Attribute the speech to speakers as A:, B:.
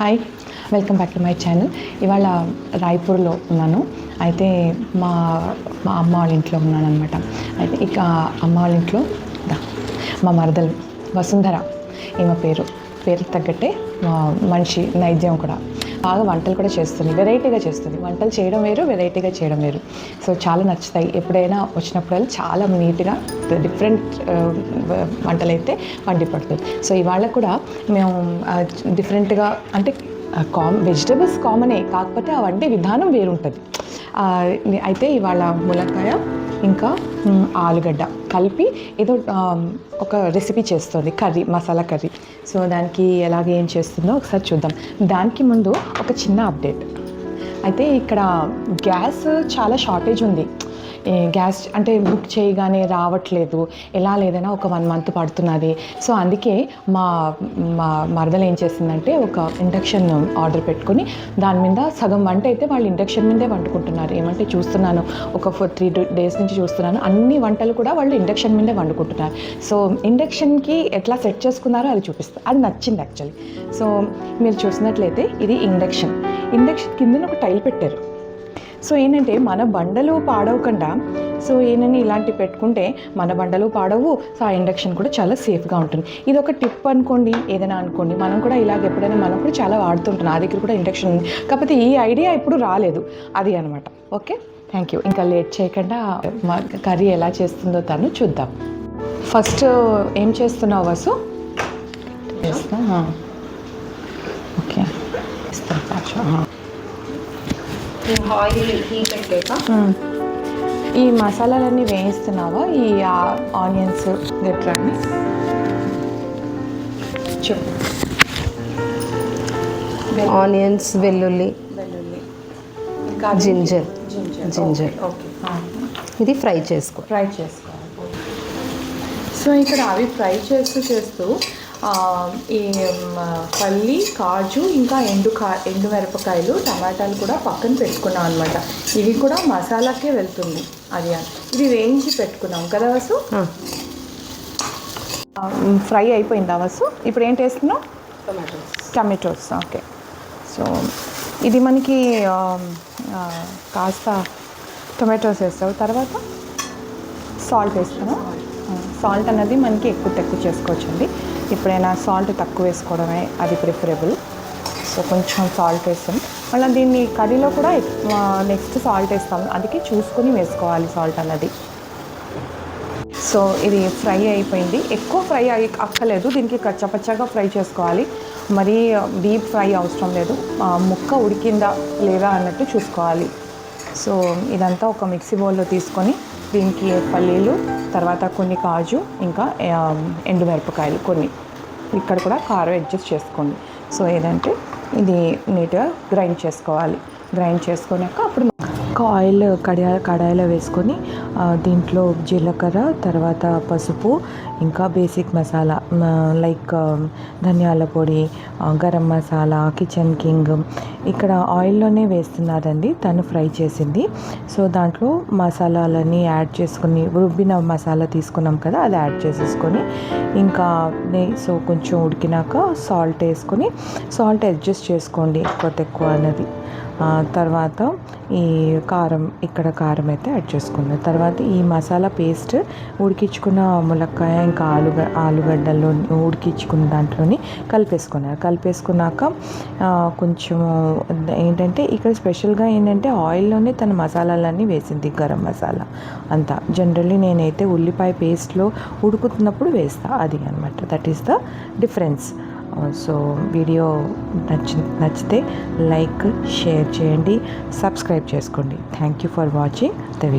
A: Hi, welcome back to my channel. ఇవాళ రాయ్పూర్లో ఉన్నాను. అయితే మా మా అమ్మ వాళ్ళ ఇంట్లో ఉన్నాను అనమాట. అయితే ఇక అమ్మ వాళ్ళ ఇంట్లో మా మరదలు వసుంధర, ఈమె పేరుకి తగ్గట్టే మనిషి, నైద్యం కూడా బాగా వంటలు కూడా చేస్తుంది. వెరైటీగా చేస్తుంది. వంటలు చేయడం వేరు, వెరైటీగా చేయడం వేరు. సో చాలా నచ్చుతాయి. ఎప్పుడైనా వచ్చినప్పుడల్లా చాలా నీట్గా డిఫరెంట్ వంటలు అయితే వండి పడుతుంది. సో ఇవాళ కూడా మేము డిఫరెంట్గా అంటే వెజిటబుల్స్ కామనే, కాకపోతే ఆ వండే విధానం వేరుంటుంది. అయితే ఇవాళ ములక్కాయ ఇంకా ఆలుగడ్డ కలిపి ఏదో ఒక రెసిపీ చేస్తుంది, కర్రీ, మసాలా కర్రీ. సో దానికి ఎలాగ ఏం చేస్తుందో ఒకసారి చూద్దాం. దానికి ముందు ఒక చిన్న అప్డేట్. అయితే ఇక్కడ గ్యాస్ చాలా షార్టేజ్ ఉంది. గ్యాస్ అంటే బుక్ చేయగానే రావట్లేదు, ఎలా లేదైనా ఒక 1 month పడుతున్నది. సో అందుకే మా మరదలు ఏం చేసిందంటే ఒక ఇండక్షన్ ఆర్డర్ పెట్టుకొని దాని మీద సగం వంట అయితే వాళ్ళు ఇండక్షన్ మీదే వండుకుంటున్నారు. ఏమంటే చూస్తున్నాను, ఒక 3 days నుంచి చూస్తున్నాను, అన్ని వంటలు కూడా వాళ్ళు ఇండక్షన్ మీదే వండుకుంటున్నారు. సో ఇండక్షన్కి ఎట్లా సెట్ చేసుకున్నారో అది చూపిస్తారు. అది నచ్చింది యాక్చువల్లీ. సో మీరు చూసినట్లయితే ఇది ఇండక్షన్ కిందన ఒక టైల్ పెట్టారు. సో ఏంటంటే మన బండలు పాడవకుండా, సో ఏంటని ఇలాంటివి పెట్టుకుంటే మన బండలు పాడవు. సో ఆ ఇండక్షన్ కూడా చాలా సేఫ్గా ఉంటుంది. ఇది ఒక టిప్ అనుకోండి, ఏదైనా అనుకోండి. మనం కూడా ఇలాగ ఎప్పుడైనా మనం కూడా చాలా వాడుతుంటున్నాం. నా దగ్గర కూడా ఇండక్షన్ ఉంది, కాకపోతే ఈ ఐడియా ఇప్పుడు రాలేదు, అది అనమాట. Okay, thank you. ఇంకా లేట్ చేయకుండా కర్రీ ఎలా చేస్తుందో తను చూద్దాం. ఫస్ట్ ఏం చేస్తున్నావు వసు? ఓకే,
B: ఆయిల్ హీట్ పెట్టాక
A: ఈ మసాలాలన్నీ వేయిస్తున్నావా? ఈ ఆనియన్స్ గట్రాన్ని చెప్పు.
B: ఆనియన్స్, వెల్లుల్లి,
A: ఇంకా
B: జింజర్.
A: ఓకే,
B: ఇది ఫ్రై చేసుకోవాలి.
A: సో ఇక్కడ అవి ఫ్రై చేస్తూ ఈ పల్లి, కాజు, ఇంకా ఎండుమిరపకాయలు, టమాటాలు కూడా పక్కన పెట్టుకున్నాం అనమాట. ఇవి కూడా మసాలాకే వెళ్తుంది. అది ఇది వేయించి పెట్టుకున్నాం కదా వసు? ఫ్రై అయిపోయిందా వసు? ఇప్పుడు ఏంటి వేస్తున్నావు? టమాటోస్. ఓకే. సో ఇది మనకి కాస్త టొమాటోస్ వేస్తావు, తర్వాత సాల్ట్ వేస్తాను. సాల్ట్ అన్నది మనకి ఎక్కువ చేసుకోవచ్చండి. ఎప్పుడైనా సాల్ట్ తక్కువ వేసుకోవడమే అది ప్రిఫరబుల్. సో కొంచెం సాల్ట్ వేస్తాం. మళ్ళీ దీన్ని కర్రీలో కూడా నెక్స్ట్ సాల్ట్ వేస్తాం, అందుకే చూసుకొని వేసుకోవాలి సాల్ట్ అన్నది. సో ఇది ఫ్రై అయిపోయింది. ఎక్కువ ఫ్రై అక్కర్లేదు, దీనికి కచ్చపచ్చగా ఫ్రై చేసుకోవాలి. మరీ డీప్ ఫ్రై అవసరం లేదు. ముక్క ఉడికిందా లేదా అన్నట్టు చూసుకోవాలి. సో ఇదంతా ఒక మిక్సీ బౌల్లో తీసుకొని దీనికి పల్లీలు, తర్వాత కొన్ని కాజు, ఇంకా ఎండుమిరపకాయలు కొన్ని, ఇక్కడ కూడా కారం అడ్జస్ట్ చేసుకోండి. సో ఏదంటే ఇది నీట్గా గ్రైండ్ చేసుకోవాలి. గ్రైండ్ చేసుకున్నాక అప్పుడు ఆయిల్ కడాయిలో వేసుకొని దీంట్లో జీలకర్ర, తర్వాత పసుపు, ఇంకా బేసిక్ మసాలా లైక్ ధనియాల పొడి, గరం మసాలా, కిచెన్ కింగ్ ఇక్కడ ఆయిల్లోనే వేస్తున్నారండి, తను ఫ్రై చేసింది. సో దాంట్లో మసాలాలన్నీ యాడ్ చేసుకుని, రుబ్బిన మసాలా తీసుకున్నాం కదా, అది యాడ్ చేసేసుకొని ఇంకా సో కొంచెం ఉడికినాక సాల్ట్ వేసుకొని, సాల్ట్ అడ్జస్ట్ చేసుకోండి ఎక్కువ అన్నది. తర్వాత ఈ కారం, ఇక్కడ కారం అయితే యాడ్ చేసుకున్నాను. తర్వాత ఈ మసాలా పేస్ట్ ఉడికించుకున్న ములక్కాయ, ఇంకా ఆలుగడ్డల్లో ఉడికించుకున్న దాంట్లోని కలిపేసుకున్నాక కొంచెం ఏంటంటే ఇక్కడ స్పెషల్గా ఏంటంటే ఆయిల్లోనే తన మసాలాలన్నీ వేసింది, గరం మసాలా అంతా. జనరల్లీ నేనైతే ఉల్లిపాయ పేస్ట్లో ఉడుకుతున్నప్పుడు వేస్తా, అది అనమాట. That is the difference. So video నచ్చితే లైక్, షేర్ చేయండి, సబ్స్క్రైబ్ చేసుకోండి. Thank you for watching the video.